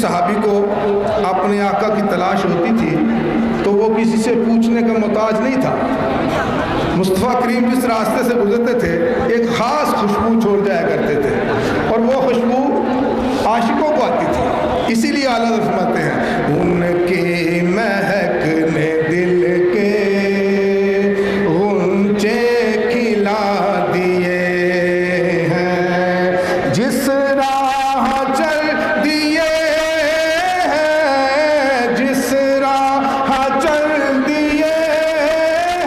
صحابی کو اپنے آقا کی تلاش ہوتی تھی تو وہ کسی سے پوچھنے کا محتاج نہیں تھا. مصطفیٰ کریم جس راستے سے گزرتے تھے ایک خاص خوشبو چھوڑ جایا کرتے تھے اور وہ خوشبو عاشقوں کو آتی تھی. اسی لیے اعلیٰ حضرت فرماتے ہیں ان کی مہک نے دل کے غنچے کھلا دیے ہیں, جس راہ چل دیے ہیں, جس راہ چل دیے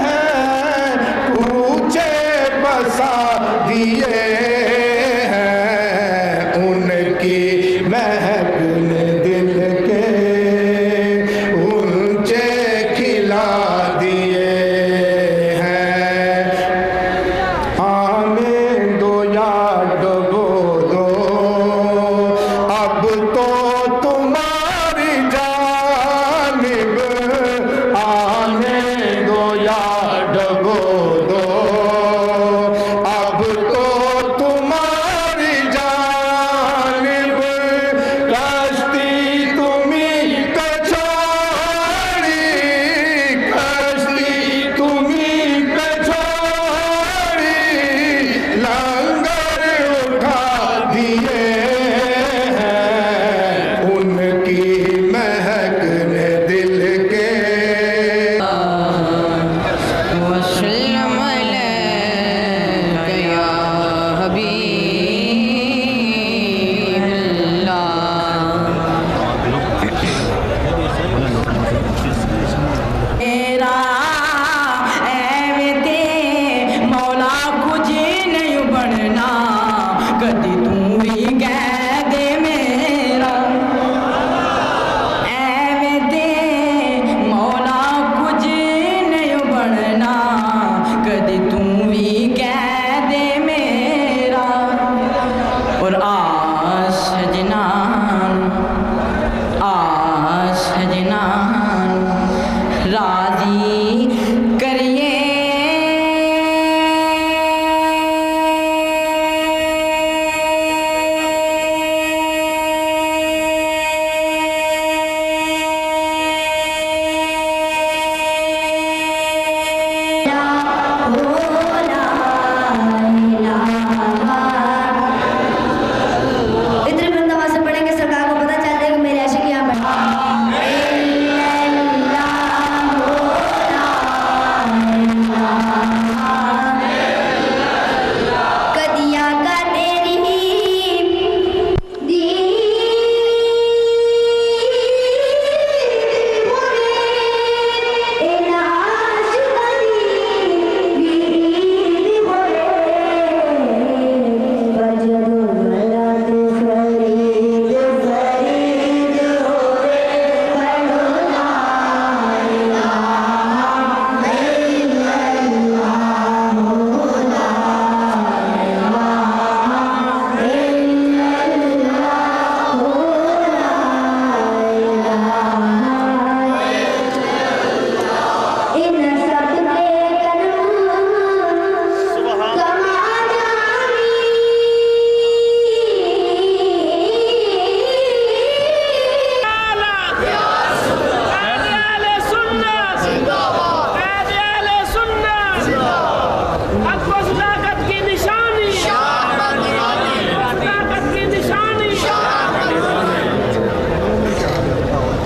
ہیں, کوچے بسا دیے ہیں, ان کی مہک نے دل کے غنچے کھلا دیے ہیں. آنے دو یا ڈبو دو اب تو تمہاری جانب, آنے دو یا ڈبو دو اب تو تمہاری جانب, کشتی تمہیں پہ چھوڑی, کشتی تمہیں پہ چھوڑی, لنگر اٹھا دیے ہیں, ان کی مہک نے دل کے وسلم علیک یا حبیب اللہ. میرا ایویں تے مولا کچھ نہیں بننا, کدی توں بھی کہہ دے میرا, ایویں تے مولا کچھ نہیں بننا, کدی توں بھی کہہ دے میرا. اور سجنا سجنا راضی کریے اتنے بندہ وہاں سے پڑھیں گے سرکار کو پتہ چل جائے کہ میرے عاشق یہاں بیٹھے. کدیا کا تیری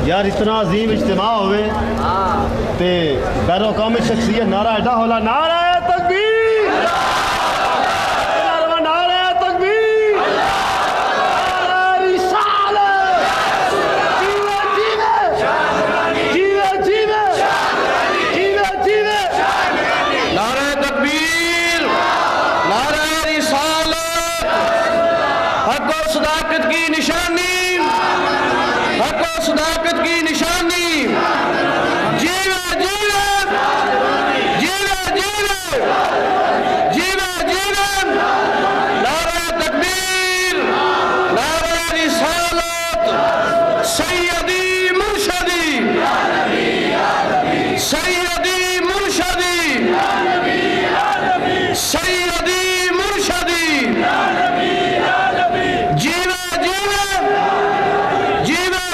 یار اتنا عظیم اجتماع ہوئے تے بیرو قومی شخصیت نعرہ ایڈا ہولا, نعرہ تکبیر, نعرہ تکبیر, نعرہ رسالت, جیوے جیوے جیوے جیوے جیوے, نعرہ تکبیر, نعرہ رسالت, حق و صداقت کی نشانی, حق و صداقت کی نشانی, جیوے جیوے جیوے جیوے جیوے جیوے, نعرہ تکبیر, نعرہ رسالت, سیدی مرشدی, سیدی مرشدی, سیدی مرشدی, جیوے جیوے جیوے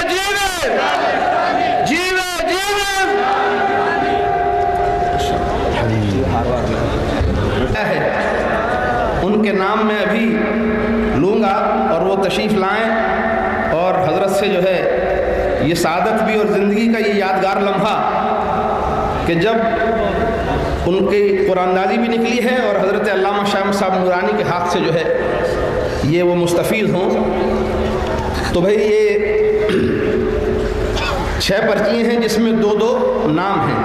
تشریف لائیں اور حضرت سے جو ہے یہ سعادت بھی اور زندگی کا یہ یادگار لمحہ کہ جب ان کی قرآن دازی بھی نکلی ہے اور حضرت علامہ شاہ احمد صاحب نورانی کے ہاتھ سے جو ہے یہ وہ مستفیض ہوں، تو بھئی یہ 6 پرچیاں ہیں جس میں 2 نام ہیں۔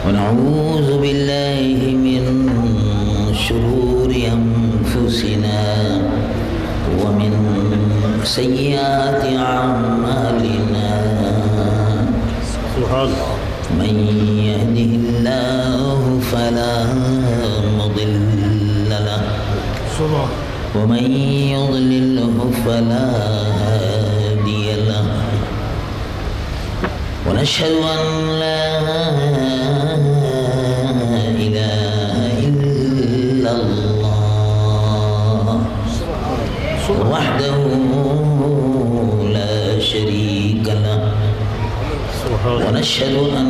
ونعوذ بالله من شرور أنفسنا ومن سيئات أعمالنا من يهده الله فلا مضل له ومن يضلله فلا هادي له ونشهد أن لا إله إلا الله وحده لا شريك له ونشهد أن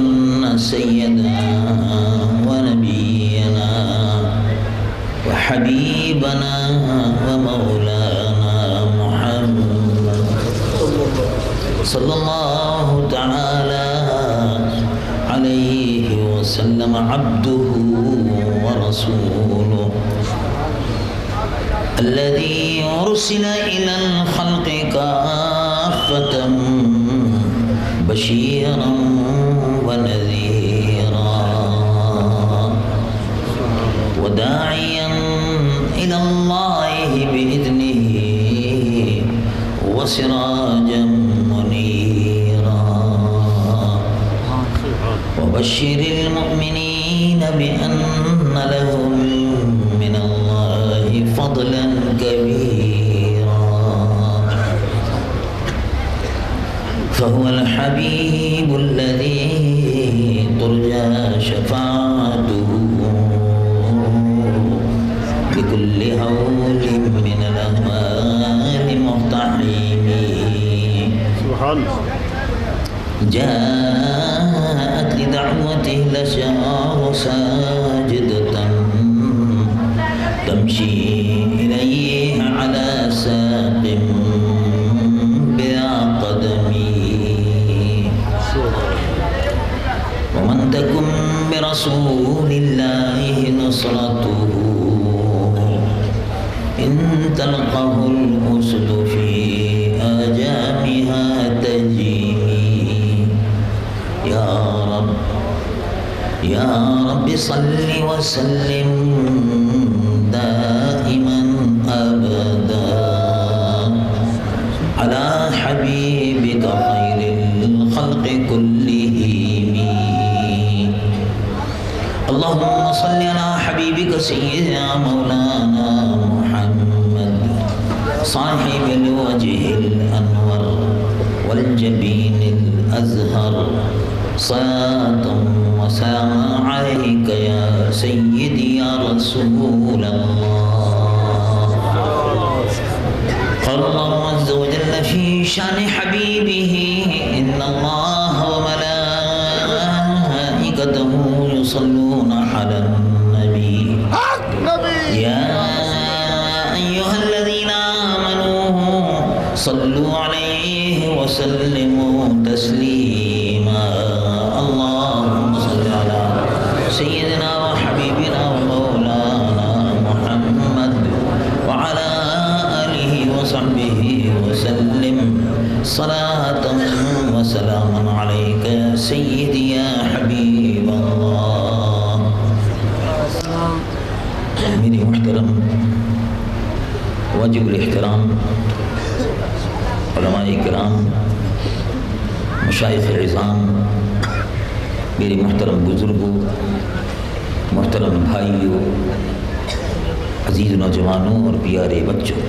سيدنا ونبينا وحبيبنا ومولانا محمد صلى الله تعالى عليه وسلم عبده ورسوله الذي أرسل إلى الخلق كافة بشيرا ونذيرا وداعيا إلى الله بإذنه وسراجا منيرا وبشر المؤمنين بأن لهم من الله فضلا كبيرا فهو الحبيب الذي ترجى شفاعته بكل هول من الأهوال مقتحم جاءت لدعوته الأشجار ساجدة تمشي إليه على ساق بلا قدم ومن تكن برسول الله نصرته إن تلقه الأسد في آجامها تجيمي يا رب صل وسلم دائما أبدا على حبيبك خير الخلق كلهم اللهم صل على حبيبك سيدنا مولانا محمد صاحب الوجه الأنور والجبين الأزهر صلاة وسلام عليك يا سيدي يا رسول الله قال الله عز وجل في شان حبيبه إن الله وملائكته يصلون على النبي يا أيها الذين آمنوا صلوا عليه وسلموا تسليما اللهم صل على سيدنا وحبيبنا ومولانا محمد وعلى آله وصحبه وسلم صلاة وسلاما عليك يا سيدي يا حبيب الله میری محترم واجب الاحترام علماء کرام مشائخ عظام میرے محترم بزرگوں محترم بھائیوں عزیز نوجوانوں اور پیارے بچوں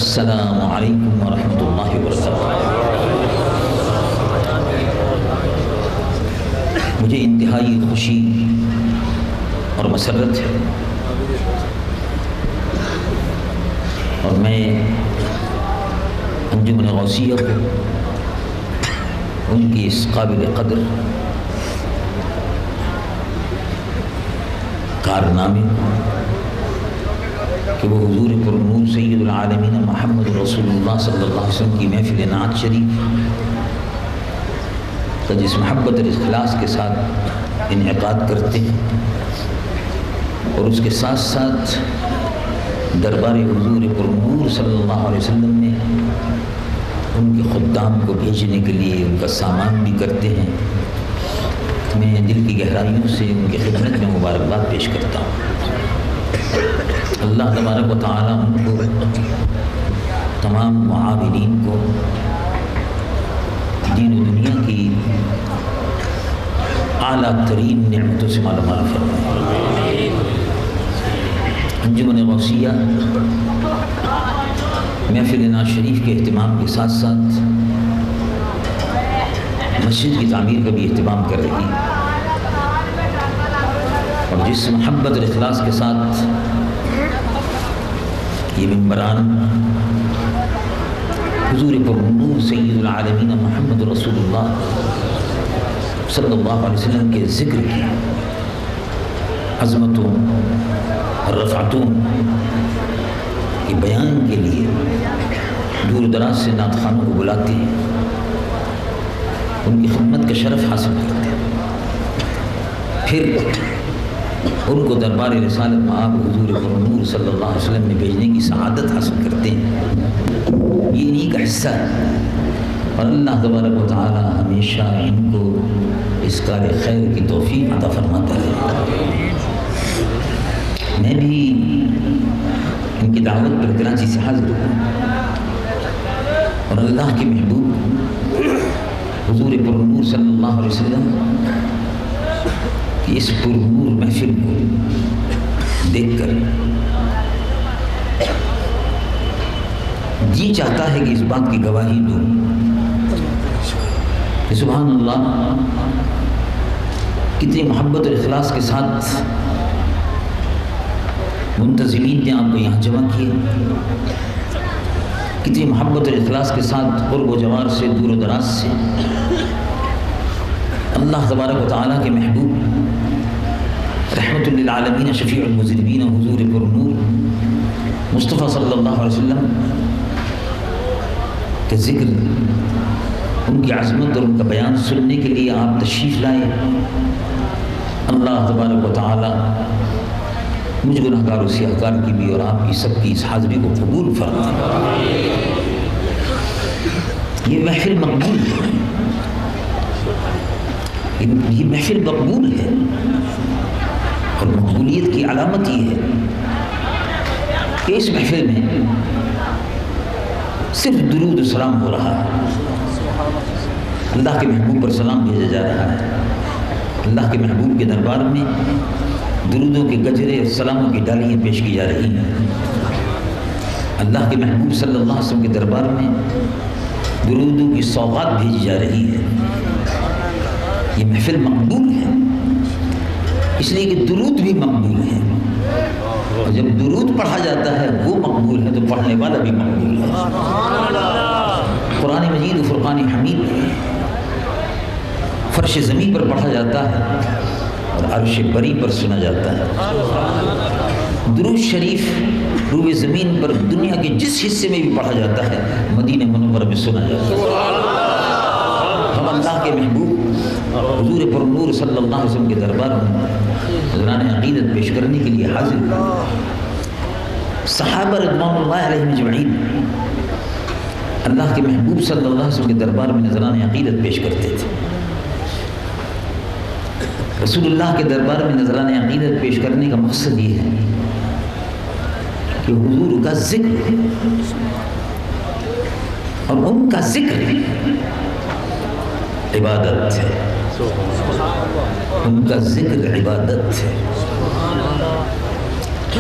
السلام علیکم ورحمۃ اللہ وبرکاتہ۔ مجھے انتہائی خوشی اور مسرت ہے، اور میں انجمن غوثیہ کو ان کی اس قابل قدر کارنامے کہ وہ حضور پرنور سید العالمین محمد رسول اللہ صلی اللہ علیہ وسلم کی محفل نعت شریف کا جس محبت اور اخلاص کے ساتھ انعقاد کرتے ہیں، اور اس کے ساتھ ساتھ دربار حضور پرنور صلی اللہ علیہ وسلم میں ان کے خدام کو بھیجنے کے لیے ان کا سامان بھی کرتے ہیں، میں دل کی گہرائیوں سے ان کی خدمت میں مبارکباد پیش کرتا ہوں۔ اللہ تبارک و تعالیٰ ان کو تمام معاونین کو دین و دنیا کی اعلیٰ ترین نعمتوں سے مالا مال فرمائے۔ انجمن غوثیہ محفل نعت شریف کے اہتمام کے ساتھ ساتھ مسجد کی تعمیر کا بھی اہتمام کر رہی ہے، اور جس محبت اور اخلاص کے ساتھ یہ ممبران حضور پرنور سید العالمین محمد رسول اللہ صلی اللہ علیہ وسلم کے ذکر کی عظمتوں اور رفعتوں کے بیان کے لیے دور دراز سے نعت خوانوں کو بلاتے ہیں، ان کی خدمت کا شرف حاصل کرتے ہیں، پھر ان کو دربار رسالت مآب حضور پرنور صلی اللہ علیہ وسلم میں بھیجنے کی سعادت حاصل کرتے ہیں۔ یہ انہی کا حصہ ہے، اور اللہ تبارک و تعالی ہمیشہ ان کو اس کار خیر کی توفیق عطا فرماتا ہے۔ میں بھی ان کی دعوت پر کراچی سے حاضر ہوں، اور اللہ کے محبوب حضور پرنور صلی اللہ علیہ وسلم کی اس پرنور محفل کو دیکھ کر جی چاہتا ہے کہ اس بات کی گواہی دوں کہ سبحان اللہ، کتنی محبت اور اخلاص کے ساتھ منتظمین نے آپ کو یہاں جمع کیا، کتنی محبت اور اخلاص کے ساتھ قرب و جوار سے دور و دراز سے اللہ تبارک و تعالیٰ کے محبوب رحمت للعالمین شفیع المذنبین حضور پرنور مصطفیٰ صلی اللہ علیہ وسلم کے ذکر، ان کی عظمت اور ان کا بیان سننے کے لیے آپ تشریف لائے۔ اللہ تبارک و تعالیٰ مجھ گناہگار و سیاہکار کی بھی اور آپ کی سب کی اس حاضری کو قبول فرمائے۔ یہ محفل مقبول ہے، یہ محفل مقبول ہے، اور مقبولیت کی علامت یہ ہے کہ اس محفل میں صرف درود و سلام ہو رہا ہے، اللہ کے محبوب پر سلام بھیجا جا رہا ہے، اللہ کے محبوب کے دربار میں درودوں کے گجرے اور سلاموں کی ڈالیاں پیش کی جا رہی ہیں، اللہ کے محبوب صلی اللہ علیہ وسلم کے دربار میں درودوں کی سوغات بھیجی جا رہی ہے۔ یہ محفل مقبول ہے، اس لیے کہ درود بھی مقبول ہے، اور جب درود پڑھا جاتا ہے وہ مقبول ہے تو پڑھنے والا بھی مقبول ہے۔ قرآن مجید و فرقان حمید فرش زمین پر پڑھا جاتا ہے اور عرش بری پر سنا جاتا ہے۔ درود شریف روئے زمین پر دنیا کے جس حصے میں بھی پڑھا جاتا ہے مدینہ منورہ میں سنا جاتا ہے۔ ہم اللہ کے محبوب حضور پرنور صلی اللہ علیہ وسلم کے دربار میں نذران عقیدت پیش کرنے کے لیے حاضر ہیں۔ صحابہ رضوان اللہ علیہم اجمعین اللہ کے محبوب صلی اللہ علیہ وسلم کے دربار میں نذران عقیدت پیش کرتے تھے۔ رسول اللہ کے دربار میں نذران عقیدت پیش کرنے کا مقصد یہ ہے کہ حضور کا ذکر اور ان کا ذکر عبادت ہے، ان کا ذکر عبادت ہے،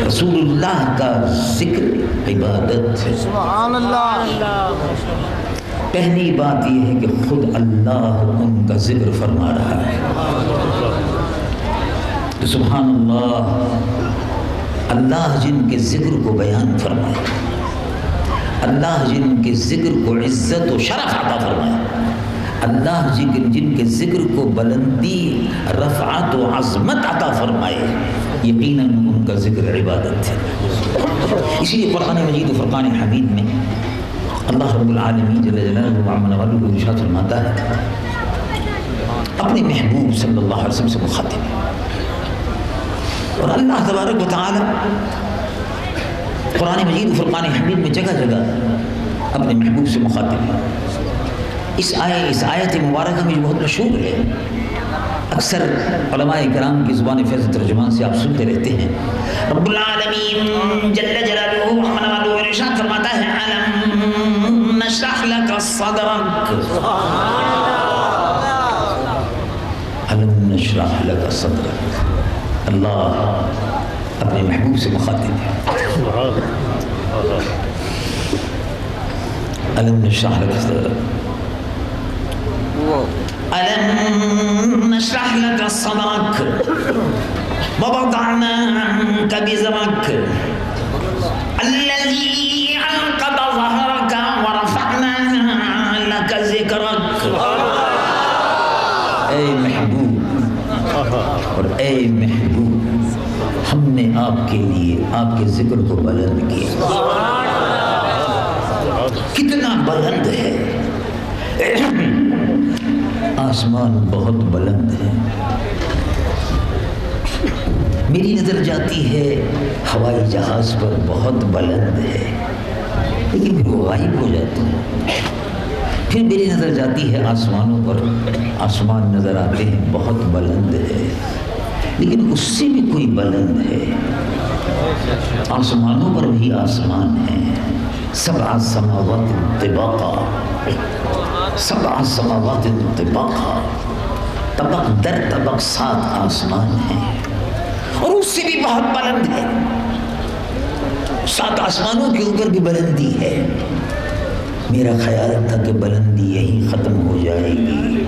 رسول اللہ کا ذکر عبادت ہے۔ سبحان اللہ۔ پہلی بات یہ ہے کہ خود اللہ ان کا ذکر فرما رہا ہے، تو سبحان اللہ، اللہ جن کے ذکر کو بیان فرمائے، اللہ جن کے ذکر کو عزت و شرف عطا فرمائے، اللہ جن کے ذکر کو بلندی، رفعت و عظمت عطا فرمائے، یقیناً ان کا ذکر عبادت ہے۔ اسی لیے قرآن مجید و فرقان حمید میں اللہ رب العالمین جل جلالہ و عظم جلالہ کو ارشاد فرماتا ہے اپنے محبوب صلی اللہ علیہ وسلم سے مخاطب، اور اللہ تبارک و تعالی قرآن مجید و فرقان حمید میں جگہ جگہ اپنے محبوب سے مخاطب ہے۔ اس آیت مبارکہ میں جو بہت مشہور ہے، اکثر علماء کرام کی زبان فیض ترجمان سے آپ سنتے رہتے ہیں، رب العالمین جل جلالہ و عظم جلالہ ارشاد فرماتا ہے الم نشرح لک صدرک، الم نشرح لک صدرک۔ اللہ اپنے محبوب سے مخاطب ہے، الم نشرح لک صدرک، ألم نشرح لك صدرك ووضعنا عنك بزرك الذي أنقض ظهرك ورفعنا لك ذكرك۔ اے محبوب اور اے محبوب، ہم نے آپ کے لیے آپ کے ذکر کو بلند کیا۔ کتنا بلند ہے، آسمان بہت بلند ہے، میری نظر جاتی ہے ہوائی جہاز پر بہت بلند ہے، لیکن پھر وہ غائب ہو جاتے ہیں۔ پھر میری نظر جاتی ہے آسمانوں پر، آسمان نظر آتے ہیں بہت بلند ہے، لیکن اس سے بھی کوئی بلند ہے، آسمانوں پر بھی آسمان ہے، سبع سماوات طباقا، سبع سماوات طباقا، طبق در طبق 7 آسمان ہیں، اور اس سے بھی بہت بلند ہے، 7 آسمانوں کے اوپر بھی بلندی ہے۔ میرا خیال تھا کہ بلندی یہی ختم ہو جائے گی،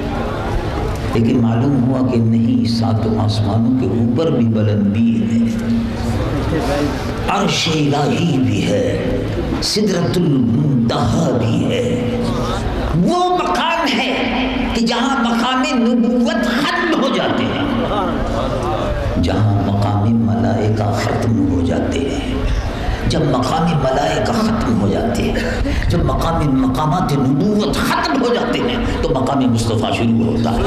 لیکن معلوم ہوا کہ نہیں، 7 آسمانوں کے اوپر بھی بلندی ہے، عرش الہی بھی ہے، سدرۃ المنتہا بھی ہے، وہ مقام ہے کہ جہاں مقام نبوت ختم ہو جاتے ہیں، جہاں مقام ملائکہ ختم ہو جاتے ہیں۔ جب مقام ملائکہ ختم ہو جاتے ہیں، جب مقامات نبوت ختم ہو جاتے ہیں، تو مقام مصطفیٰ شروع ہوتا ہے۔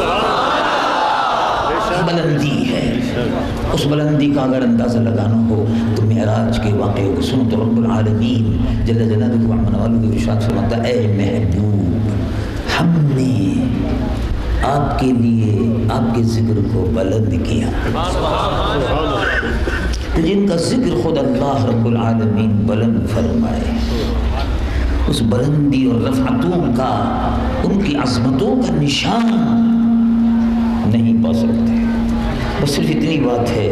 بلندی ہے، اس بلندی کا اگر اندازہ لگانا ہو تو معراج کے واقعے کو سنو تو رب العالمین جل جلالہ و عظم جلالہ کو ارشاد فرماتا ہے اے محبوب، ہم نے آپ کے لیے آپ کے ذکر کو بلند کیا۔ جن کا ذکر خود اللہ رب العالمین بلند فرمائے، اس بلندی اور رفعتوں کا، ان کی عظمتوں کا نشان نہیں پا سکتے۔ بس صرف اتنی بات ہے،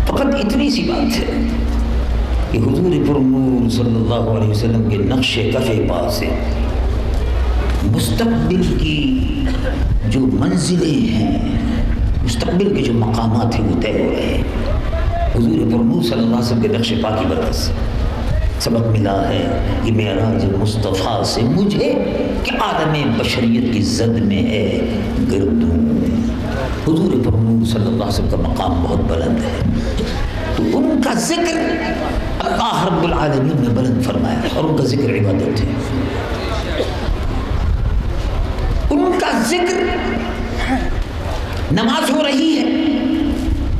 فقط اتنی سی بات ہے کہ حضور پر نور صلی اللہ علیہ وسلم کے نقش کف پا سے مستقبل کی جو منزلیں ہیں، مستقبل کے جو مقامات ہیں وہ طے ہو رہے ہیں۔ حضور پر نور صلی اللہ علیہ وسلم کے نقش پا کی برکت سے سبق ملا ہے کہ معراج مصطفیٰ سے مجھے کہ عالم بشریت کی زد میں ہے گردوں۔ حضور پر نور صلی اللہ علیہ وسلم کا مقام بہت بلند ہے، تو ان کا ذکر اللہ رب العالمین نے بلند فرمایا، اور ان کا ذکر عبادت ہے، ان کا ذکر نماز ہو رہی ہے،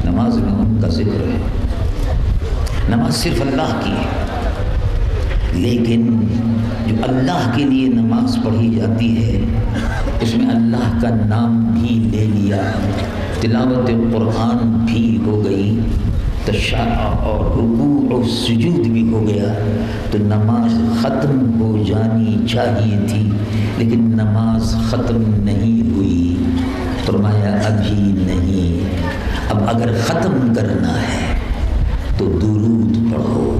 نماز میں ان کا ذکر ہے، نماز صرف اللہ کی ہے، لیکن جو اللہ کے لیے نماز پڑھی جاتی ہے اس میں اللہ کا نام بھی لے لیا، تلاوت قرآن بھی ہو گئی، تشہد اور رکوع اور سجود بھی ہو گیا، تو نماز ختم ہو جانی چاہیے تھی، لیکن نماز ختم نہیں ہوئی۔ فرمایا ابھی نہیں، اب اگر ختم کرنا ہے تو درود پڑھو،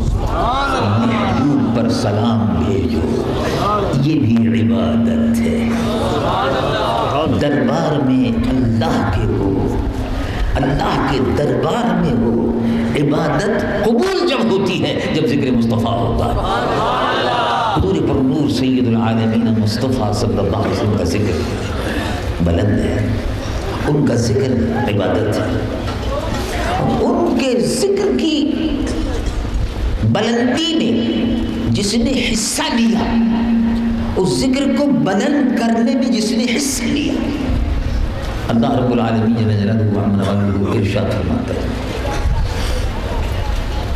محبوب پر سلام بھیجو، یہ بھی عبادت ہے۔ دربار میں اللہ کے ہو، اللہ کے دربار میں وہ عبادت قبول جب ہوتی ہے جب ذکر مصطفیٰ ہوتا ہے. حضور پر نور سید العالمین مصطفیٰ صلی اللہ علیہ وسلم کا ذکر بلند ہے، ان کا ذکر عبادت ہے. ان کے ذکر کی بلندی میں جس نے حصہ لیا، اس ذکر کو بلند کرنے میں جس نے حصہ لیا، اللہ رب العالمین جل جلالہ ارشاد فرماتا ہے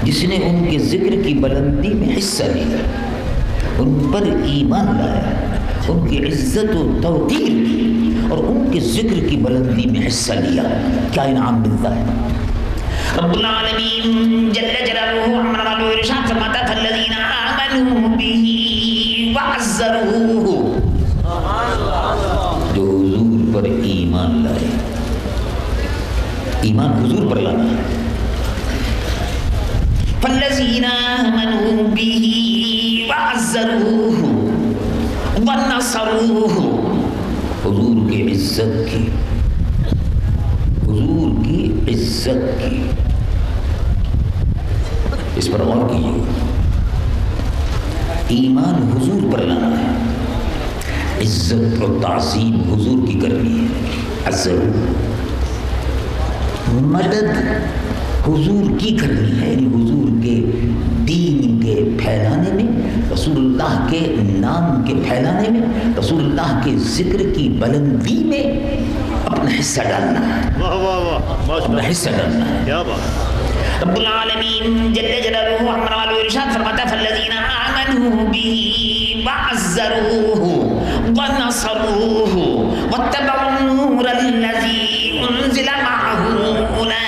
جس نے ان کے ذکر کی بلندی میں حصہ لیا، ان پر ایمان لایا، ان کی عزت و توقیر کی اور ان کے ذکر کی بلندی میں حصہ لیا، کیا انعام ملتا ہے؟ رب العالمین جل جلالہ ارشاد فرماتا ہے الذین آمنوا بہ وعزروہ، جو حضور پر ایمان لائے. ایمان حضور پر لانا ہے. فالذین آمنوا بہ وعزروہ ونصروہ، حضور کی عزت کی، حضور کی عزت کی. اس پر غور کیجیے. ایمان حضور پر لانا ہے، عزت اور تعظیم حضور کی کرنی ہے. عزروہ، مدد حضور کی کرنی ہے، یعنی حضور کے دین کے پھیلانے میں، رسول اللہ کے نام کے پھیلانے میں، رسول اللہ کے ذکر کی بلندی میں اپنا حصہ ڈالنا ہے. اپنا حصہ ڈالنا ہے. رب العالمین جل جلالہ ارشاد فرماتا ہے فالذین آمنوا بہ وعزروہ ونصروہ واتبعوا النور الذی انزل معہ اولئک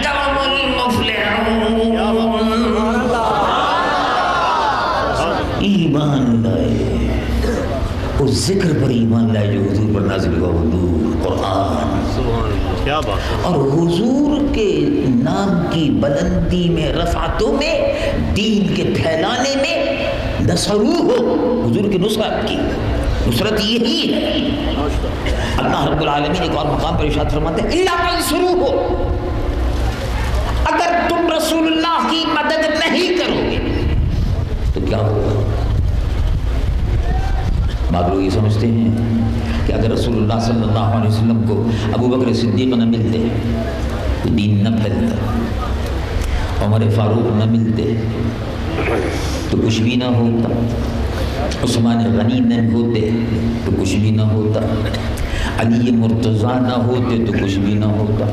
هم المفلحون. ایمان لائے، اس ذکر پر ایمان لائے جو حضور پر نازل ہوا، حضور قرآن، اور حضور کے نام کی بلندی میں، رفعتوں میں، دین کے پھیلانے میں نصروہ ہو، حضور کی نصرت کی. نصرت یہی ہے. اللہ رب العالمین ایک اور مقام پر ارشاد فرماتے ہیں الا تنصروہ، اگر تم رسول اللہ کی مدد نہیں کرو گے تو کیا ہوگا؟ بعض لوگ یہ سمجھتے ہیں کہ اگر رسول اللہ صلی اللہ علیہ وسلم کو ابو بکر صدیق نہ ملتے تو دین نہ پھیلتا، عمر فاروق نہ ملتے تو کچھ بھی نہ ہوتا، عثمان غنی نہ ہوتے تو کچھ بھی نہ ہوتا، علی مرتضیٰ نہ ہوتے تو کچھ بھی نہ ہوتا.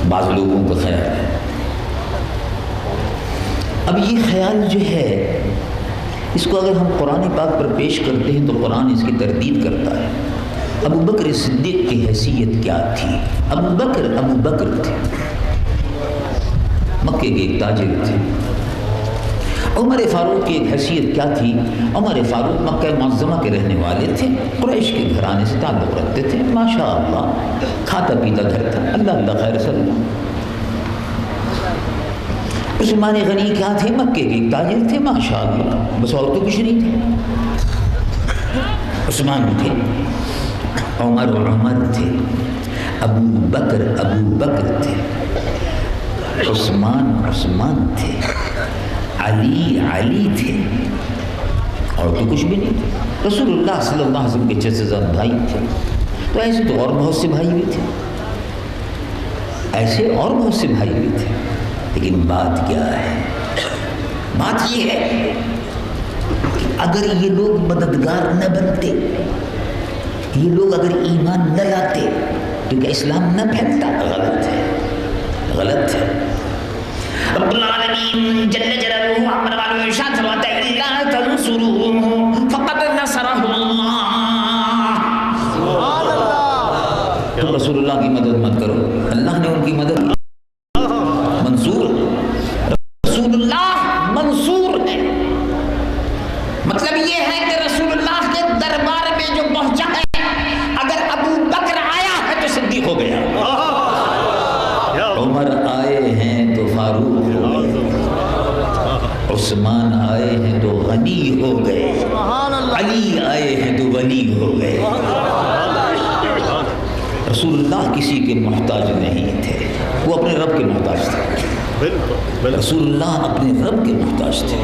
بعض لوگوں کا خیال ہے. اب یہ خیال جو ہے اس کو اگر ہم قرآن پاک پر پیش کرتے ہیں تو قرآن اس کی تردید کرتا ہے. ابو بکر صدیق کی حیثیت کیا تھی؟ ابو بکر تھے، مکے کے ایک تاجر تھے. عمر فاروق کی ایک حیثیت کیا تھی؟ عمر فاروق مکہ معظمہ کے رہنے والے تھے، قریش کے گھرانے سے تعلق رکھتے تھے، ماشاء اللہ کھاتا پیتا گھر تھا. اللہ خیر صلی اللہ. عثمان غنی کیا تھے؟ مکے کے ایک تاجر تھے، ماشاء اللہ، بس اور تو کچھ نہیں تھے. عثمان تھے، عمر تھے، ابو بکر تھے، عثمان تھے، علی تھے، اور تو کچھ بھی نہیں تھے. رسول اللہ صلی اللہ علیہ وسلم کے 6 سے زیادہ بھائی تھے. تو ایسے تو اور بہت سے بھائی بھی تھے، لیکن بات کیا ہے؟ بات یہ ہے کہ اگر یہ لوگ مددگار نہ بنتے، یہ لوگ اگر ایمان نہ لاتے تو کیا اسلام نہ پھیلتا؟ غلط ہے. رب العالمین جل جلالہ ارشاد فرماتا ہے الا تنصروہ فقد نصرہ اللہ. تم رسول اللہ کی مدد مت کرو، اللہ نے ان کی مدد کی. منصور، رسول اللہ منصور ہے. مطلب یہ ہے کہ رسول اللہ کے دربار میں جو پہنچا ہے، اگر ابو بکر آیا ہے تو صدیق ہو گیا، عمر آئے ہیں تو فاروق ہو گئے، عثمان آئے ہیں تو غنی ہو گئے، علی آئے ہیں تو ولی ہو گئے. رسول اللہ کسی کے محتاج نہیں تھے، وہ اپنے رب کے محتاج تھے۔ رسول اللہ اپنے رب کے محتاج تھے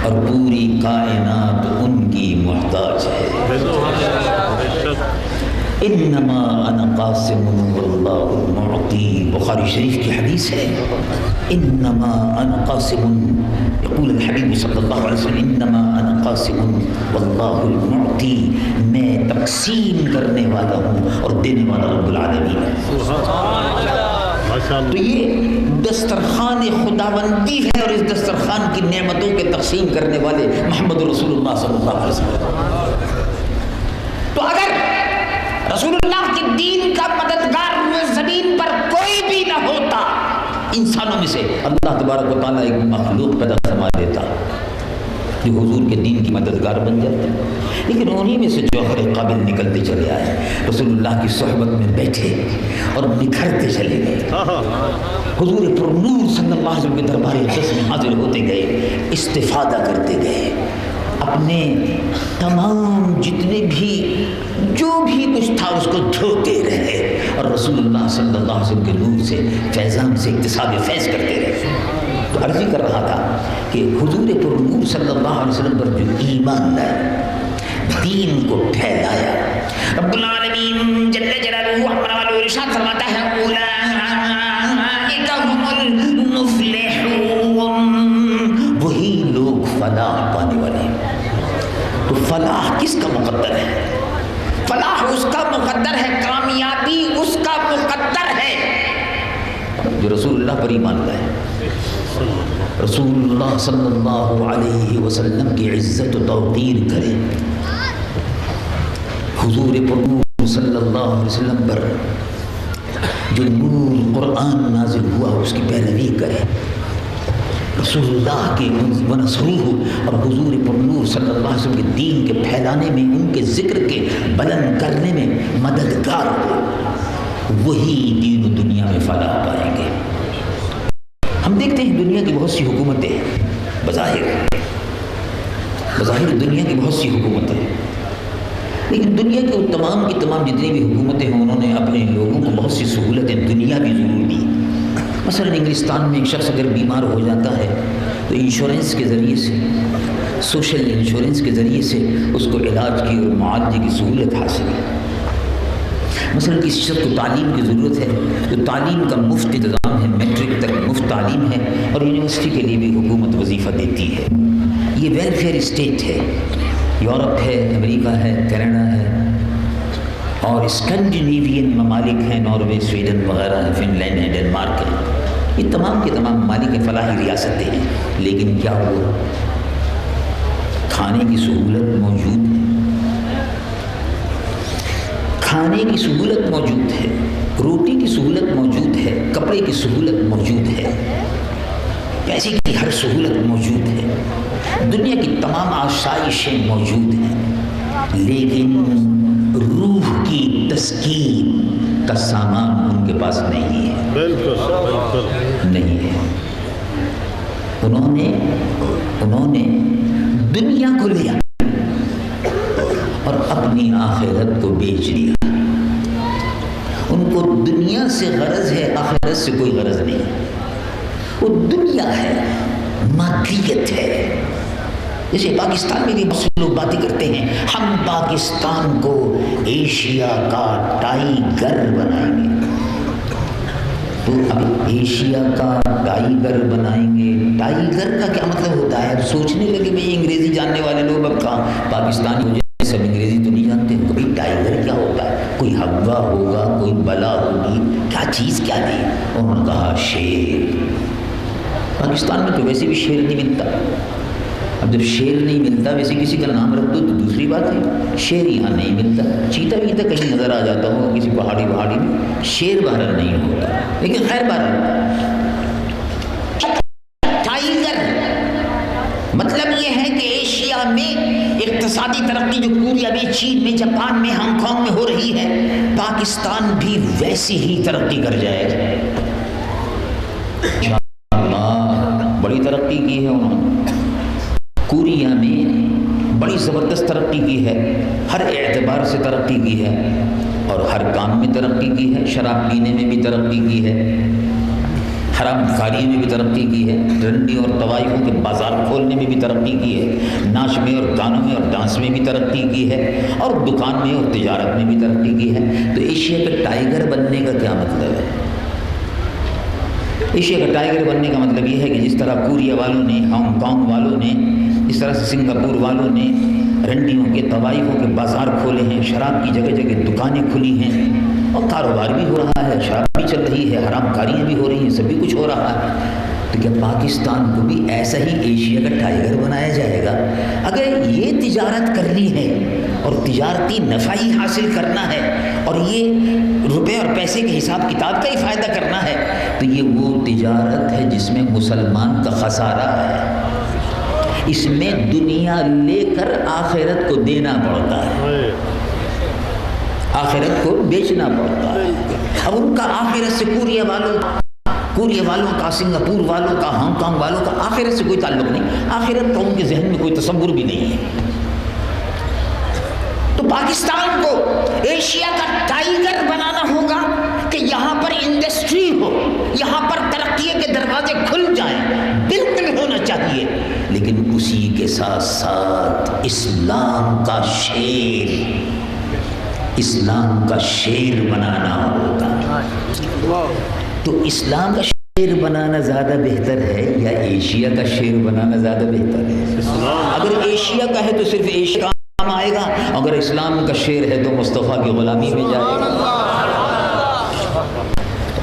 اور پوری کائنات ان کی محتاج ہے۔ انما انا قاسم واللہ المعطی، بخاری شریف کی حدیث ہے، انما انا قاسم، یقول الحبیب صلی اللہ علیہ وسلم انما انا قاسم واللہ المعطی، میں تقسیم کرنے والا ہوں اور دینے والا رب العالمین ہے۔ تو یہ دسترخوان خداوندی ہے اور اس دسترخوان کی نعمتوں کے تقسیم کرنے والے محمد رسول اللہ صلی اللہ علیہ وسلم۔ تو اگر رسول اللہ کے دین کا مددگار زمین پر کوئی بھی نہ ہوتا، انسانوں میں سے اللہ تبارک و تعالیٰ ایک مخلوق پیدا فرما دیتا جو حضور کے دین کی مددگار بن جاتا، لیکن انہی میں سے جوہر قابل نکلتے چلے آئے، رسول اللہ کی صحبت میں بیٹھے اور نکھرتے چلے گئے، حضور پر نور صلی اللہ علیہ وسلم کے دربار اقدس میں حاضر ہوتے گئے، استفادہ کرتے گئے، اپنے تمام جتنے بھی جو بھی کچھ تھا اس کو دھوتے رہے اور رسول اللہ صلی اللہ علیہ وسلم کے نور سے فیضان سے اکتساب فیض کرتے رہے۔ تو عرض ہی کر رہا تھا کہ حضور پر نور صلی اللہ علیہ وسلم پر جو ایمان لائے، دین کو پھیلایا، رب العالمین جل جلالہ اپنا والا ارشاد فرماتا ہے اولئک هم المفلحون، وہی لوگ فلاح پانے والے ہیں۔ تو فلاح کس کا مقدر ہے؟ فلاح اس کا مقدر ہے، کامیابی اس کا مقدر ہے جو رسول اللہ پر ایمان لائے، رسول اللہ صلی اللہ علیہ وسلم کی عزت و توقیر کرے، حضور پر نور صلی اللہ علیہ وسلم پر جو نور قرآن نازل ہوا اس کی پیروی کرے، رسول اللہ کے ونصروہ اور حضور پر نور صلی اللہ علیہ وسلم کے دین کے پھیلانے میں، ان کے ذکر کے بلند کرنے میں مددگار ہو، وہی دین و دنیا میں فلاح پائیں گے۔ ہم دیکھتے ہیں دنیا کی بہت سی حکومتیں، بظاہر دنیا کی بہت سی حکومتیں، لیکن دنیا کی وہ تمام کی تمام جتنی بھی حکومتیں ہیں انہوں نے اپنے لوگوں کو بہت سی سہولتیں دنیا بھی ضرور دی۔ مثلا انگلستان میں ایک شخص اگر بیمار ہو جاتا ہے تو انشورنس کے ذریعے سے، سوشل انشورنس کے ذریعے سے اس کو علاج کی اور معالجے کی سہولت حاصل ہے۔ مثلا کسی شخص کو تعلیم کی ضرورت ہے تو تعلیم کا مفت انتظام ہے، میٹرک تک مفت تعلیم ہے اور یونیورسٹی کے لیے بھی حکومت وظیفہ دیتی ہے۔ یہ ویلفیئر اسٹیٹ ہے، یورپ ہے، امریکہ ہے، کینیڈا ہے اور اسکینڈینیوین ممالک ہیں، ناروے، سویڈن وغیرہ ہے، فن لینڈ ہے، ڈنمارک ہے، یہ تمام کے تمام ممالک فلاحی ریاستیں ہیں۔ لیکن کیا ہوا؟ کھانے کی سہولت موجود ہے، کھانے کی سہولت موجود ہے، روٹی کی سہولت موجود ہے، کپڑے کی سہولت موجود ہے، پیسے کی ہر سہولت موجود ہے، دنیا کی تمام آسائشیں موجود ہیں، لیکن روح کی تسکین کا سامان ان کے پاس نہیں ہے، نہیں ہے۔ انہوں نے دنیا کو لیا اور اپنی آخرت کو بیچ دیا۔ ان کو دنیا سے غرض ہے، آخرت سے کوئی غرض نہیں۔ وہ دنیا ہے، مادیت ہے۔ جیسے پاکستان میں بھی بہت سے لوگ باتیں کرتے ہیں، ہم پاکستان کو ایشیا کا ٹائیگر بنائیں گے۔ تو اب ایشیا کا ٹائیگر بنائیں گے، ٹائیگر کا کیا مطلب ہوتا ہے؟ اب سوچنے لگے بھائی انگریزی جاننے والے لوگ اب کہاں پاکستانی ہو جائے، سب انگریزی تو نہیں جانتے، کبھی ٹائیگر کیا ہوتا ہے؟ کوئی ہوا ہوگا، کوئی بلا ہوگی، کیا چیز کیا نہیں؟ انہوں نے کہا شیر۔ پاکستان میں تو ویسے بھی شیر نہیں ملتا، اب جب شیر نہیں ملتا ویسے کسی کا نام رکھ دو تو دوسری بات ہے، شیر یہاں نہیں ملتا، چیتا ویتا کہیں نظر آ جاتا ہو کسی پہاڑی میں، شیر بہرحال نہیں ہوتا، لیکن خیر بہرحال ٹائیگر مطلب یہ ہے کہ ایشیا میں اقتصادی ترقی جو پوری ابھی چین میں، جاپان میں، ہانگ کانگ میں ہو رہی ہے، پاکستان بھی ویسی ہی ترقی کر جائے گا۔ بڑی ترقی کی ہے انہوں نے، کوریا میں بڑی زبردست ترقی کی ہے، ہر اعتبار سے ترقی کی ہے، اور ہر کام میں ترقی کی ہے، شراب پینے میں بھی ترقی کی ہے، حرام کاری میں بھی ترقی کی ہے، رنڈی اور طوائفوں کے بازار کھولنے میں بھی ترقی کی ہے، ناچ میں اور گانوں میں اور ڈانس میں بھی ترقی کی ہے، اور دکان میں اور تجارت میں بھی ترقی کی ہے۔ تو ایشیا کا ٹائیگر بننے کا کیا مطلب ہے؟ ایشیا کا ٹائیگر بننے کا مطلب یہ ہے کہ جس طرح کوریا والوں نے، ہانگ کانگ والوں نے، جس طرح سے سنگاپور والوں نے رنڈیوں کے طوائفوں کے بازار کھولے ہیں، شراب کی جگہ جگہ دکانیں کھلی ہیں اور کاروبار بھی ہو رہا ہے، شراب بھی چل رہی ہے، حرام کاریاں بھی ہو رہی ہیں، سبھی کچھ ہو رہا ہے، تو کیا پاکستان کو بھی ایسا ہی ایشیا کا ٹائیگر بنایا جائے گا؟ اگر یہ تجارت کرنی ہے اور تجارتی نفع ہی حاصل کرنا ہے اور یہ روپے اور پیسے کے حساب کتاب کا ہی فائدہ کرنا ہے، تو یہ وہ تجارت ہے جس میں مسلمان کا خسارہ ہے، اس میں دنیا لے کر آخرت کو دینا پڑتا ہے، آخرت کو بیچنا پڑتا ہے۔ اب ان کا آخرت سے کوریا والوں کا، سنگاپور والوں کا، ہانگ کانگ والوں کا آخرت سے کوئی تعلق نہیں، آخرت کا ان کے ذہن میں کوئی تصور بھی نہیں ہے۔ تو پاکستان کو ایشیا کا ٹائیگر بنانا ہوگا کہ یہاں پر انڈسٹری ہو، یہاں پر ترقی کے دروازے کھل جائیں، بالکل ہونا چاہیے، لیکن اسی کے ساتھ ساتھ اسلام کا شیر بنانا ہوگا۔ تو اسلام کا شیر بنانا زیادہ بہتر ہے یا ایشیا کا شیر بنانا زیادہ بہتر ہے؟ اگر ایشیا کا ہے تو صرف ایشیا کام آئے گا، اگر اسلام کا شیر ہے تو مصطفیٰ کی غلامی میں جائے گا۔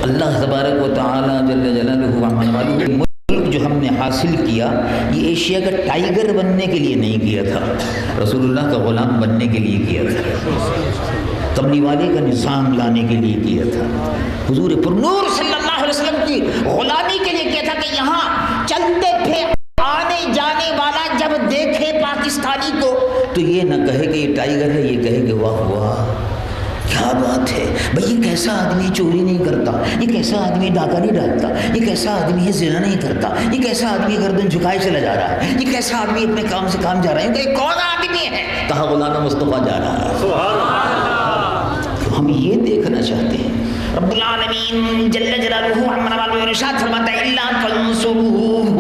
اللہ تبارک و تعالی جل جلالہ ملک جو ہم نے حاصل کیا، یہ ایشیا کا ٹائیگر بننے کے لیے نہیں کیا تھا، رسول اللہ کا غلام بننے کے لیے کیا تھا، کملی والے کا نظام لانے کے لیے کیا تھا، حضور پرنور صلی اللہ علیہ وسلم کی غلامی کے لیے کیا تھا کہ یہاں چلتے پھر آنے جانے والا جب دیکھے پاکستانی کو تو یہ نہ کہے کہ یہ ٹائیگر ہے، یہ کہے کہ واہ واہ کیا بات ہے بھئی، یہ کیسا آدمی چوری نہیں کرتا، یہ کیسا آدمی ڈاکہ نہیں ڈالتا، یہ کیسا آدمی ہے زنا نہیں کرتا، یہ کیسا آدمی گردن جھکائے چلا جا رہا ہے، یہ کیسا آدمی اپنے کام سے کام جا رہا ہے، یہ کون آدمی ہے؟ کہا غلام مصطفیٰ جا رہا ہے۔ تو ہم یہ دیکھنا چاہتے ہیں۔ رب العالمین جل جلالہ عمر والو ارشاد فرماتا ہے الا تنصروہ،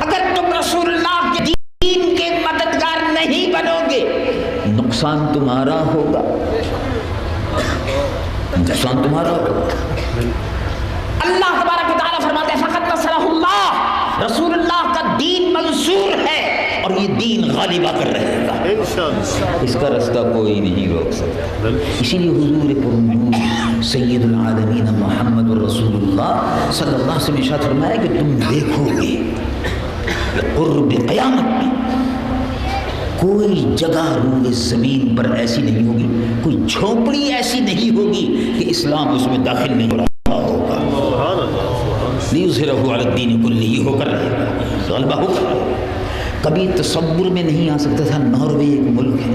اگر تم رسول اللہ کے دین کے مددگار نہیں بنو گے نقصان تمہارا ہوگا، نقصان تمہارا ہوگا۔ اللہ تبارک و تعالیٰ فرماتے ہیں فقط نصرہ اللہ، رسول اللہ کا دین منصور ہے اور یہ دین غالب آ کر رہے گا، اس کا رستہ کوئی نہیں روک سکتا۔ اسی لیے حضور پرنور سید العالمین محمد الرسول اللہ صلی اللہ علیہ وسلم نے ارشاد فرمایا کہ تم دیکھو گے قرب قیامت میں کوئی جگہ روئے زمین پر ایسی نہیں ہوگی، کوئی جھونپڑی ایسی نہیں ہوگی کہ اسلام اس میں داخل نہیں ہو رہا ہوگا، لیظہرہ علی الدین کلہ ہو کر رہے گا، غلبہ ہوگا۔ کبھی تصور میں نہیں آ سکتا تھا۔ ناروے ایک ملک ہے،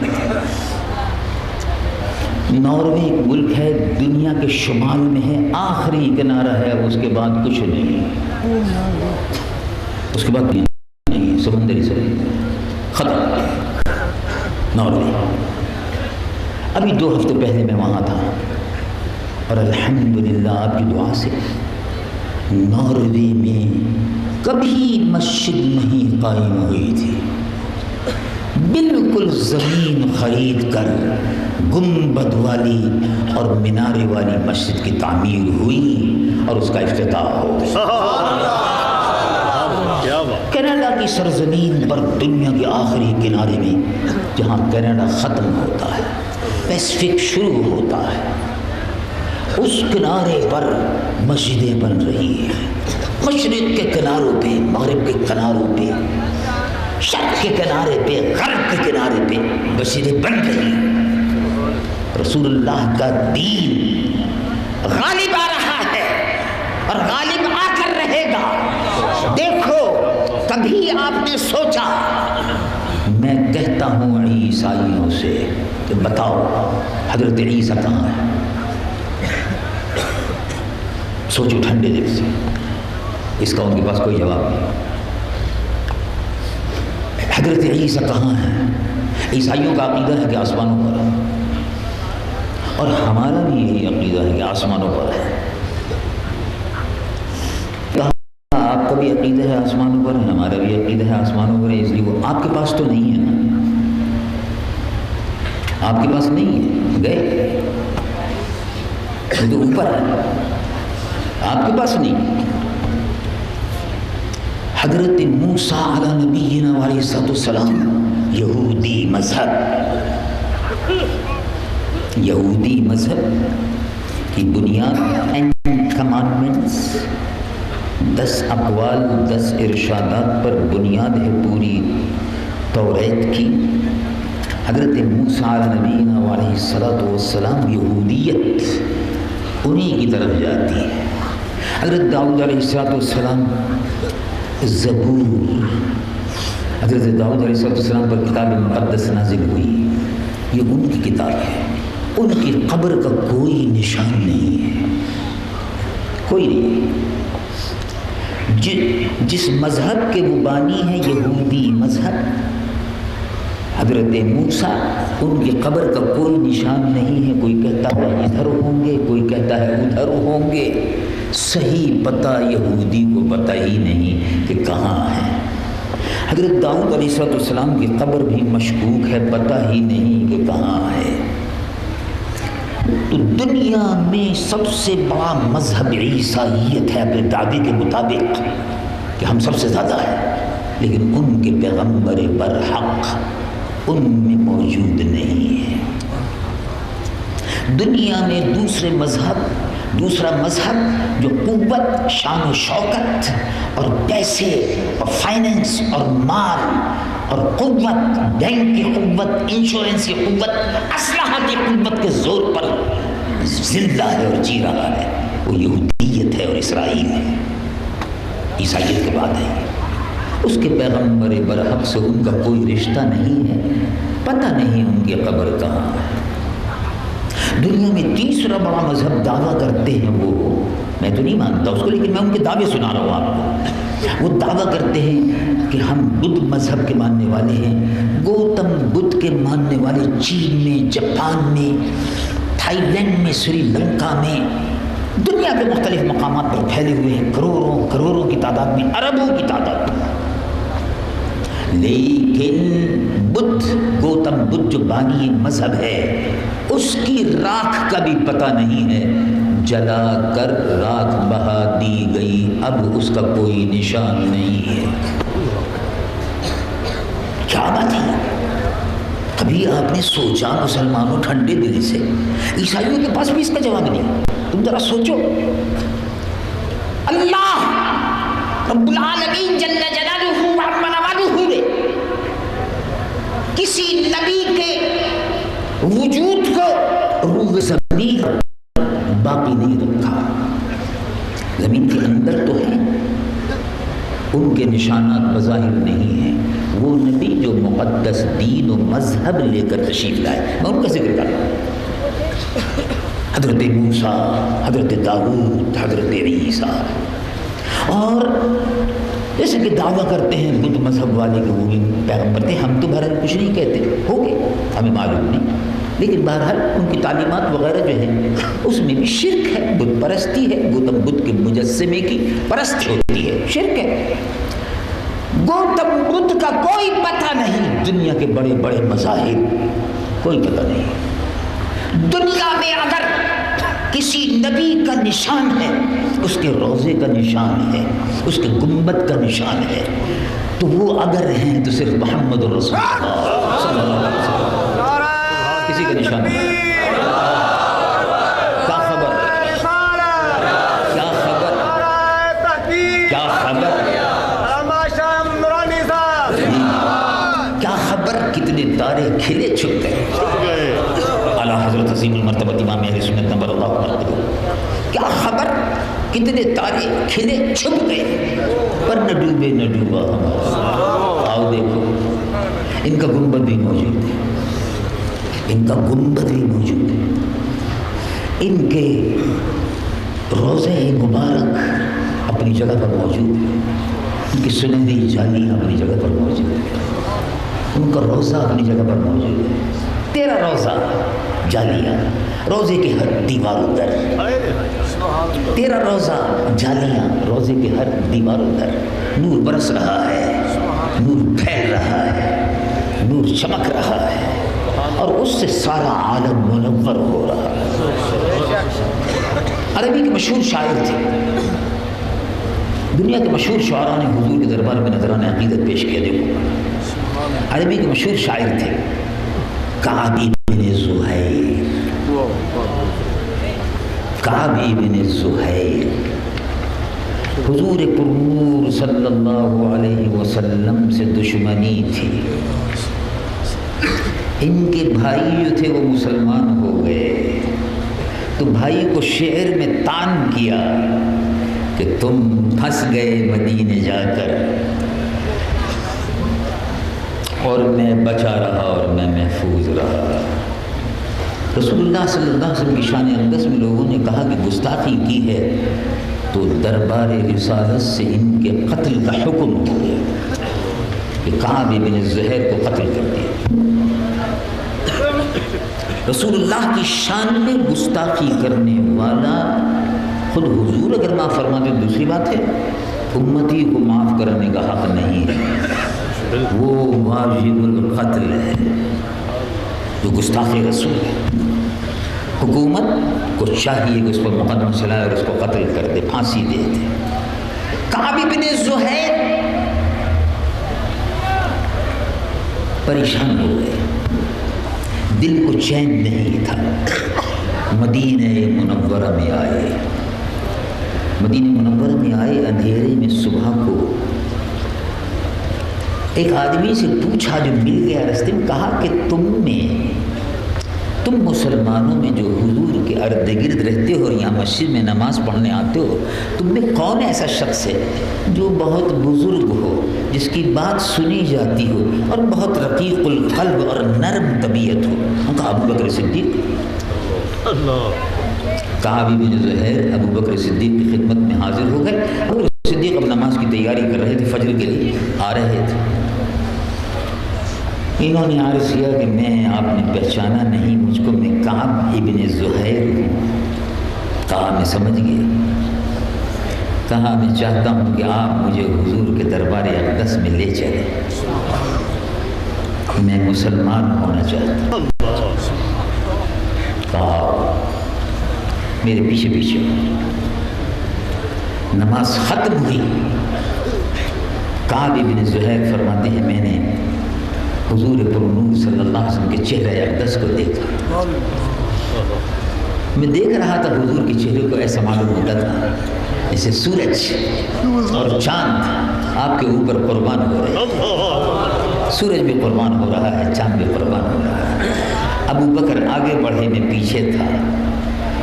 ناروے ایک ملک ہے، دنیا کے شمال میں ہے، آخری کنارہ ہے، اس کے بعد کچھ نہیں، اس کے بعد نہیں، سمندری سے ختم ناروے۔ ابھی 2 ہفتے پہلے میں وہاں تھا اور الحمدللہ آپ کی دعا سے ناروے میں کبھی مسجد نہیں قائم ہوئی تھی، بالکل زمین خرید کر گنبد والی اور مینارے والی مسجد کی تعمیر ہوئی اور اس کا افتتاح ہو گیا۔ کینیڈا کی سرزمین پر، دنیا کے آخری کنارے میں جہاں کینیڈا ختم ہوتا ہے، پیسفک شروع ہوتا ہے، اس کنارے پر مسجدیں بن رہی ہیں، مشرق کے کناروں پہ، مغرب کے کناروں پہ، شرق کے کنارے پہ، غرب کے کنارے پہ مسجدیں بن رہی ہیں۔ رسول اللہ کا دین غالب آ رہا ہے اور غالب آ کر رہے گا۔ دیکھو کبھی آپ نے سوچا، میں کہتا ہوں عیسائیوں سے کہ بتاؤ حضرت عیسیٰ کہاں ہے؟ سوچو ٹھنڈے دل سے، اس کا ان کے پاس کوئی جواب نہیں۔ حضرت عیسیٰ کہاں ہے؟ عیسائیوں کا عقیدہ ہے کہ آسمانوں پر، اور ہمارا بھی یہی عقیدہ ہے کہ آسمانوں پر ہے. آپ کا بھی عقیدہ ہے آسمانوں پر ہے, ہمارا بھی عقیدہ ہے آسمانوں پر ہے, اس لیے وہ آپ کے پاس تو نہیں ہے نا, آپ کے پاس نہیں ہے, گئے وہ تو اوپر ہے, آپ کے پاس نہیں. حضرت موسیٰ علی نبینا علیہ السلام یہودی مذہب کی بنیاد 10 کمانڈمنٹس 10 اقوال 10 ارشادات پر بنیاد ہے پوری توریت کی. حضرت موسیٰ علیہ نبینا علیہ السلام یہودیت انہی کی طرف جاتی ہے. حضرت داؤد علیہ السلام زبور, حضرت داؤد علیہ السلام پر کتاب مقدس نازل ہوئی, یہ ان کی کتاب ہے. ان کی قبر کا کوئی نشان نہیں ہے, کوئی نہیں. جس مذہب کے وہ بانی ہے یہودی مذہب, حضرت موسیٰ ان کی قبر کا کوئی نشان نہیں ہے. کوئی کہتا ہے ادھر ہوں گے, کوئی کہتا ہے ادھر ہوں گے. صحیح پتہ یہودی کو پتہ ہی نہیں کہ کہاں ہے. حضرت داؤد علیہ السلام کی قبر بھی مشکوک ہے, پتہ ہی نہیں کہ کہاں ہے. تو دنیا میں سب سے بڑا مذہب عیسائیت ہے اپنے دعوے کے مطابق کہ ہم سب سے زیادہ ہیں, لیکن ان کے پیغمبر برحق ان میں موجود نہیں ہے. دنیا میں دوسرا مذہب جو قوت, شان و شوکت اور پیسے اور فائننس اور مال اور قوت, بینک کی قوت, انشورنس کی قوت, اسلحہ کی قوت کے زور پر زندہ ہے اور جی رہا ہے, وہ یہودیت ہے اور اسرائیل ہے. عیسائیت کے بعد ہے. اس کے پیغمبر برحق سے ان کا کوئی رشتہ نہیں ہے, پتہ نہیں ان کی قبر کہاں ہے. دنیا میں تیسرا بڑا مذہب دعویٰ کرتے ہیں, وہ میں تو نہیں مانتا اس کو, لیکن میں ان کے دعوے سنا رہا ہوں آپ کو. وہ دعویٰ کرتے ہیں کہ ہم بدھ مذہب کے ماننے والے ہیں. گوتم بدھ کے ماننے والے چین میں, جاپان میں, تھائی لینڈ میں, سری لنکا میں, دنیا کے مختلف مقامات پر پھیلے ہوئے ہیں, کروڑوں کی تعداد میں, اربوں کی تعداد میں. لیکن گوتم بدھ جو بانی مذہب ہے, اس کی راکھ کا بھی پتہ نہیں ہے. جلا کر راکھ بہا دی گئی, اب اس کا کوئی نشان نہیں ہے. کیا بات ہے؟ کبھی آپ نے سوچا مسلمانوں ٹھنڈے دل سے, عیسائیوں کے پاس بھی اس کا جواب نہیں. تم ذرا سوچو, اللہ رب العالمین جل جلالہ و عظم نوالہ نے کسی نبی کے وجود کو روح زمین باقی نہیں رکھا. زمین کے اندر تو ہے, ان کے نشانات بظاہر نہیں ہیں. وہ نبی جو مقدس دین و مذہب لے کر تشریف لائے, میں ان کا ذکر کر رہا ہوں. حضرت موسیٰ, حضرت داؤد, حضرت عیسیٰ. اور جیسے کہ دعویٰ کرتے ہیں بدھ مذہب والے کہ وہ بھی پیغمبر تھے, ہم تو بہرحال کچھ نہیں کہتے, ہو گئے ہمیں معلوم نہیں, لیکن بہرحال ان کی تعلیمات وغیرہ جو ہیں اس میں بھی شرک ہے, بت پرستی ہے. گوتم بدھ کے مجسمے کی پرست ہوتی ہے, شرک ہے. گوتم بدھ کا کوئی پتہ نہیں. دنیا کے بڑے بڑے مذاہب کوئی پتہ نہیں. دنیا میں اگر کسی نبی کا نشان ہے, اس کے روضے کا نشان ہے, اس کے گنبد کا نشان ہے, تو وہ اگر ہیں تو صرف محمد رسول اللہ صلی اللہ علیہ وسلم, کسی کا نشان نہیں. کیا خبر, کیا خبر, کیا خبر, کیا خبر کتنے تارے کھلے چھپ گئے. اعلیٰ حضرت عظیم المرتبہ امام اہل سنت نبر اللہ مرتبہ, کیا خبر کتنے تارے کھلے چھپ گئے, پر نہ ڈوبے نہ ڈوبا ہمارا. آؤ دیکھو, ان کا گنبد بھی موجود ہے, ان کا گنبد بھی موجود ہے, ان کے روضہ مبارک اپنی جگہ پر موجود ہے, ان کی سنہری جالیاں اپنی جگہ پر موجود ہے, ان کا روضہ اپنی جگہ پر موجود ہے. تیرا روضہ جالیاں، روزے کے ہر دیواروں در، تیرا روزہ جالیاں، روزے کے ہر دیواروں در، نور برس رہا ہے، نور پھیل رہا ہے، نور چمک رہا ہے، اور اس سے سارا عالم منور ہو رہا ہے۔ عربی کے مشہور شاعر تھے، دنیا کے مشہور شعراء نے حضور کے دربار میں نذرانہ عقیدت پیش کیا۔ دیکھو، عربی کے مشہور شاعر تھے کعب بن زہیر، کعب بن زہیر حضور پرنور صلی اللہ علیہ وسلم سے دشمنی تھی۔ ان کے بھائی جو تھے وہ مسلمان ہو گئے، تو بھائی کو شعر میں طعن کیا کہ تم پھنس گئے مدینے جا کر، اور میں بچا رہا اور میں محفوظ رہا۔ رسول اللہ صلی اللہ علیہ وسلم کی شان اقدس میں لوگوں نے کہا کہ گستاخی کی ہے، تو دربار رسالت سے ان کے قتل کا حکم ہو گیا کہ کعب بن زہیر کو قتل کر دیا۔ رسول اللہ کی شان میں گستاخی کرنے والا خود حضور اگر معاف فرماتے دوسری بات ہے، امتی کو معاف کرنے کا حق نہیں ہے، وہ واجب القتل ہے جو گستاخ رسول ہے۔ حکومت کو چاہیے کہ اس پر مقدمہ چلائے اور اس کو قتل کر دے، پھانسی دے دے۔ کعب بن زہیر پریشان ہو گئے، دل کو چین نہیں تھا۔ مدینہ منورہ میں آئے، مدینہ منورہ میں آئے، اندھیرے میں صبح کو ایک آدمی سے پوچھا جو مل گیا راستے میں، کہا کہ تم مسلمانوں میں جو حضور کے ارد گرد رہتے ہو اور یہاں مسجد میں نماز پڑھنے آتے ہو، تم میں کون ایسا شخص ہے جو بہت بزرگ ہو، جس کی بات سنی جاتی ہو اور بہت رقیق القلب اور نرم طبیعت ہو؟ ان کا ابو بکر صدیق۔ کعب بن زہیر ابو بکر صدیق کی خدمت میں حاضر ہو گئے۔ ابو بکر صدیق اب نماز کی تیاری کر رہے تھے، فجر کے لیے آ رہے تھے۔ انہوں نے عرض کیا کہ میں، آپ نے پہچانا نہیں مجھ کو، میں کعب ابن زہیر ہوں۔ کہا میں سمجھ گیا۔ کہا میں چاہتا ہوں کہ آپ مجھے حضور کے دربار اقدس میں لے چلیں، میں مسلمان ہونا چاہتا ہوں۔ کہا میرے پیچھے پیچھے۔ نماز ختم ہوئی، کعب بن زہیر فرماتے ہیں میں نے حضور پرنور صلی اللہ علیہ وسلم کے چہرہ اقدس کو دیکھا۔ میں دیکھ رہا تھا حضور کے چہرے کو، ایسا معلوم ہوتا تھا جیسے سورج اور چاند آپ کے اوپر قربان ہو رہے ہیں۔ سورج بھی قربان ہو رہا ہے، چاند بھی قربان ہو رہا ہے۔ ابو بکر آگے بڑھے، میں پیچھے تھا،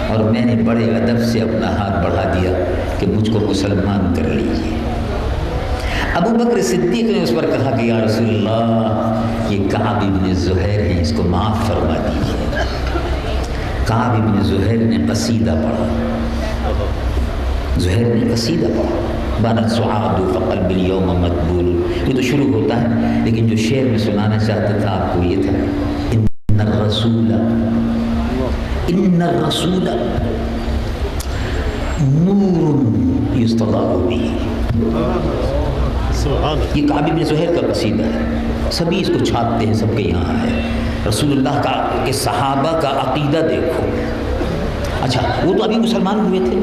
اور میں نے بڑے ادب سے اپنا ہاتھ بڑھا دیا کہ مجھ کو مسلمان کر لیجیے۔ ابو بکر صدیق نے اس پر کہا کہ یا رسول اللہ، یہ کعب بن زہیر ہیں، اس کو معاف فرما دیجیے۔ کعب بن زہیر نے قصیدہ پڑھا، زہیر نے قصیدہ پڑھا، بانت سعاد فقلب اليوم مطبول۔ یہ تو شروع ہوتا ہے، لیکن جو شعر میں سنانا چاہتا تھا آپ کو یہ تھا، ان الرسول نور یستضاء به۔ یہ کعب بن زہیر کا قصیدہ ہے، سبھی اس کو چھاپتے ہیں، سب کے یہاں ہے۔ رسول اللہ کا کے صحابہ کا عقیدہ دیکھو۔ اچھا، وہ تو ابھی مسلمان ہوئے تھے،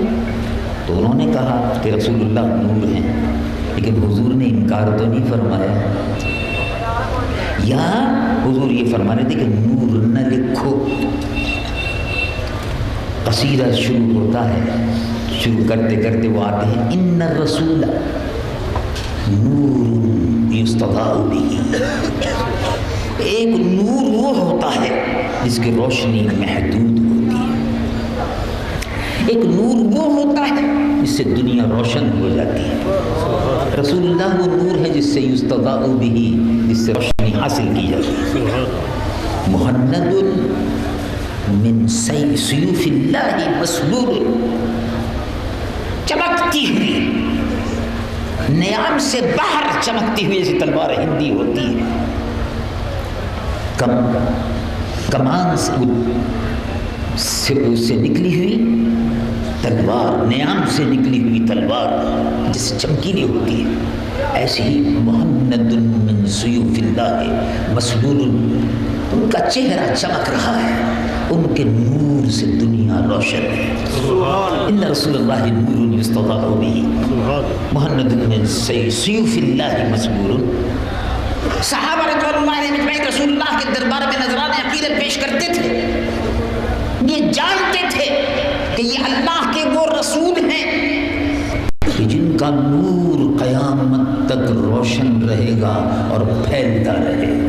تو انہوں نے کہا کہ رسول اللہ نور ہیں، لیکن حضور نے انکار تو نہیں فرمایا۔ یہاں حضور یہ فرما رہے تھے کہ نور نہ لکھو۔ قصیدہ شروع ہوتا ہے، شروع کرتے کرتے وہ آتے ہیں ان الرسول نور یستضاء به۔ ایک نور وہ ہوتا ہے جس کی روشنی محدود ہوتی ہے، ایک نور وہ ہوتا ہے جس سے دنیا روشن ہو جاتی ہے۔ رسول اللہ وہ نور ہے جس سے یستضاء به، جس سے روشنی حاصل کی جاتی ہے۔ مہند من سیوف اللہ مسلول، چمکتی ہوئی، نیام سے باہر چمکتی ہوئی جیسے تلوار ہندی ہوتی ہے، کمان سے سے نکلی ہوئی تلوار، نیام سے نکلی ہوئی تلوار جس چمکیلی ہوتی ہے، ایسے ہی محمد من سیوف اللہ مسلول، ان کا چہرہ چمک رہا ہے، ان کے نور سے دنیا روشن ہے۔ ان رسول اللہ نور یستضاء بہ، محمد من سیوف اللہ مسلول۔ صحابہ رضوان اللہ علیہم اجمعین رسول اللہ کے دربار میں نذران عقیدت پیش کرتے تھے، یہ جانتے تھے کہ یہ اللہ کے وہ رسول ہیں کہ جن کا نور قیامت تک روشن رہے گا اور پھیلتا رہے گا۔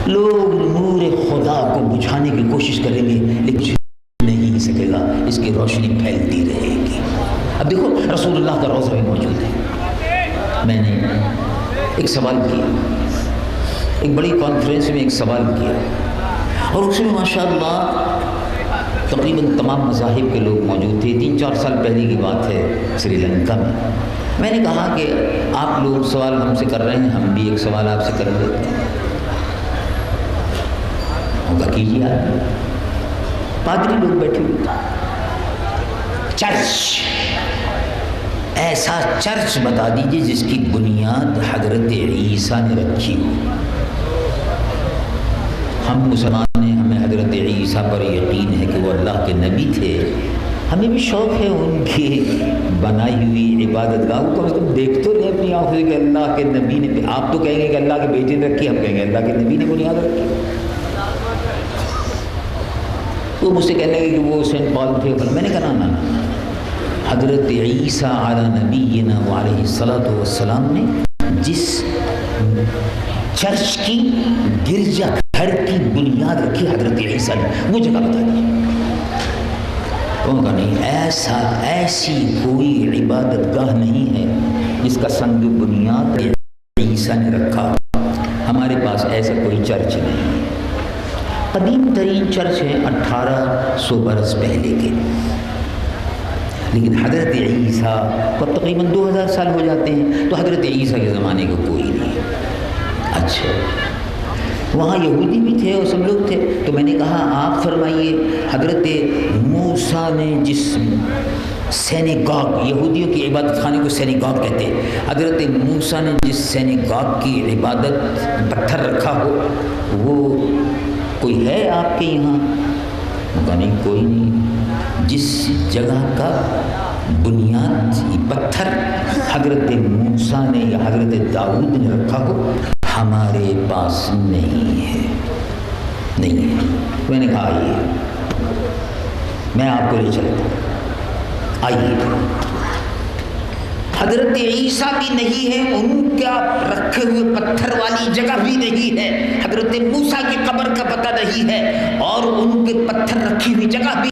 لوگ نور خدا کو بجھانے کی کوشش کریں گے لیکن نہیں سکے گا، اس کی روشنی پھیلتی رہے گی۔ اب دیکھو رسول اللہ کا روضہ بھی موجود ہے۔ میں نے ایک سوال کیا، ایک بڑی کانفرنس میں ایک سوال کیا، اور اس میں ماشاءاللہ تقریباً تمام مذاہب کے لوگ موجود تھے۔ 3-4 سال پہلے کی بات ہے، سری لنکا میں نے کہا کہ آپ لوگ سوال ہم سے کر رہے ہیں، ہم بھی ایک سوال آپ سے کر لیتے ہیں، ہوگا کیجیے آپ۔ پادری لوگ بیٹھے ہوئے، چرچ، ایسا چرچ بتا دیجئے جس کی بنیاد حضرت عیسیٰ نے رکھی ہو۔ ہم مسلمان ہیں، ہمیں حضرت عیسیٰ پر یقین ہے کہ وہ اللہ کے نبی تھے، ہمیں بھی شوق ہے ان کی بنائی ہوئی عبادت گاہ کو کم سے کم دیکھ تو رہے اپنی آنکھوں سے کہ اللہ کے نبی نے، آپ تو کہیں گے کہ اللہ کے بیٹے نے رکھی، ہم کہیں گے اللہ کے نبی نے بنیاد رکھی۔ وہ مجھ سے کہنے لگے کہ وہ سینٹ پال تھے، میں نے کہا نا، حضرت عیسیٰ علی نبینا علیہ الصلاۃ والسلام نے جس چرچ کی گرجا گھر کی بنیاد رکھی حضرت عیسیٰ نے، وہ جگہ بتا دی۔ ان کا نہیں، ایسی کوئی عبادت گاہ نہیں ہے جس کا سنگ بنیاد عیسیٰ نے رکھا، ہمارے پاس ایسا کوئی چرچ نہیں ہے۔ قدیم ترین چرچ ہیں 1800 برس پہلے کے، لیکن حضرت عیسیٰ کو تقریباً 2000 سال ہو جاتے ہیں، تو حضرت عیسیٰ کے زمانے کا کوئی نہیں۔ اچھا، وہاں یہودی بھی تھے اور سب لوگ تھے، تو میں نے کہا آپ فرمائیے حضرت موسیٰ نے جس سینیگاگ، یہودیوں کی عبادت خانے کو سینیگاگ کہتے ہیں، حضرت موسیٰ نے جس سینیگاگ کی عبادت پتھر رکھا ہو، وہ کوئی ہے آپ کے یہاں؟ کہا نہیں، کوئی نہیں۔ جس جگہ کا بنیاد پتھر حضرت موسیٰ نے یا حضرت داؤد نے رکھا ہو، ہمارے پاس نہیں ہے، نہیں ہے۔ میں نے کہا آئیے، میں آپ کو لے چلتا ہوں، آئیے۔ حضرت عیسیٰ بھی نہیں ہے، ان کا رکھے ہوئے پتھر والی جگہ بھی نہیں ہے، حضرت موسیٰ کی قبر کا پتہ نہیں ہے، اور ان کے پتھر رکھی ہوئی جگہ بھی